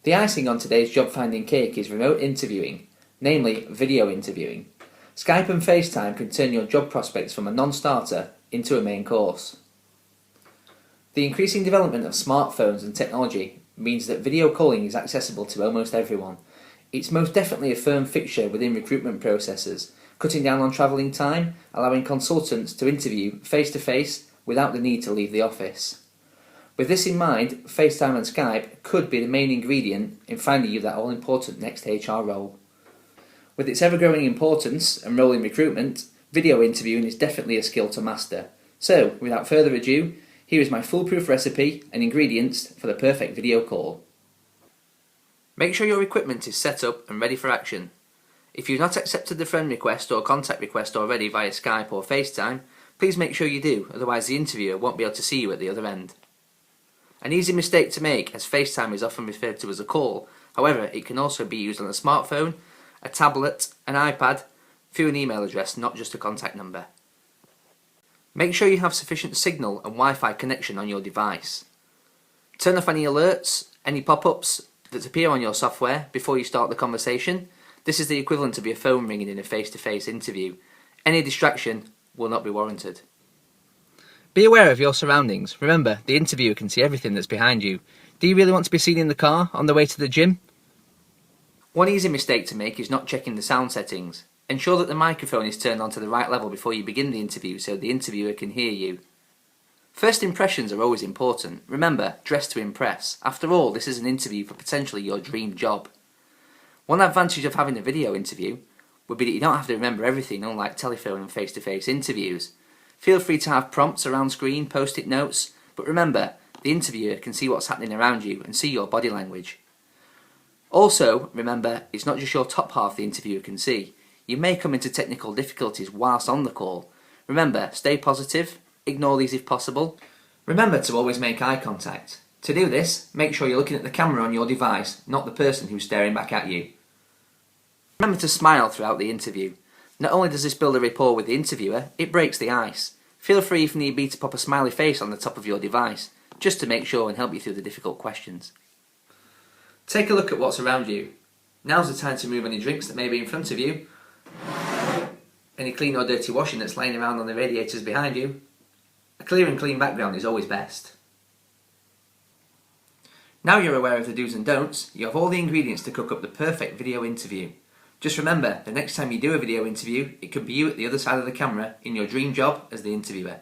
The icing on today's job finding cake is remote interviewing, namely video interviewing. Skype and FaceTime can turn your job prospects from a non-starter into a main course. The increasing development of smartphones and technology means that video calling is accessible to almost everyone. It's most definitely a firm fixture within recruitment processes, cutting down on travelling time, allowing consultants to interview face-to-face without the need to leave the office. With this in mind, FaceTime and Skype could be the main ingredient in finding you that all-important next HR role. With its ever-growing importance and role in recruitment, video interviewing is definitely a skill to master. So, without further ado, here is my foolproof recipe and ingredients for the perfect video call. Make sure your equipment is set up and ready for action. If you've not accepted the friend request or contact request already via Skype or FaceTime, please make sure you do, otherwise the interviewer won't be able to see you at the other end. An easy mistake to make, as FaceTime is often referred to as a call. However, it can also be used on a smartphone, a tablet, an iPad, through an email address, not just a contact number. Make sure you have sufficient signal and Wi-Fi connection on your device. Turn off any alerts, any pop-ups that appear on your software before you start the conversation. This is the equivalent of your phone ringing in a face-to-face interview. Any distraction will not be warranted. Be aware of your surroundings. Remember, the interviewer can see everything that's behind you. Do you really want to be seen in the car on the way to the gym? One easy mistake to make is not checking the sound settings. Ensure that the microphone is turned on to the right level before you begin the interview so the interviewer can hear you. First impressions are always important. Remember, dress to impress. After all, this is an interview for potentially your dream job. One advantage of having a video interview would be that you don't have to remember everything, unlike telephone and face-to-face interviews. Feel free to have prompts around screen, post-it notes, but remember, the interviewer can see what's happening around you and see your body language. Also, remember, it's not just your top half the interviewer can see. You may come into technical difficulties whilst on the call. Remember, stay positive, ignore these if possible. Remember to always make eye contact. To do this, make sure you're looking at the camera on your device, not the person who's staring back at you. Remember to smile throughout the interview. Not only does this build a rapport with the interviewer, it breaks the ice. Feel free if need be to pop a smiley face on the top of your device, just to make sure and help you through the difficult questions. Take a look at what's around you. Now's the time to move any drinks that may be in front of you, any clean or dirty washing that's laying around on the radiators behind you. A clear and clean background is always best. Now you're aware of the do's and don'ts, you have all the ingredients to cook up the perfect video interview. Just remember, the next time you do a video interview, it could be you at the other side of the camera in your dream job as the interviewer.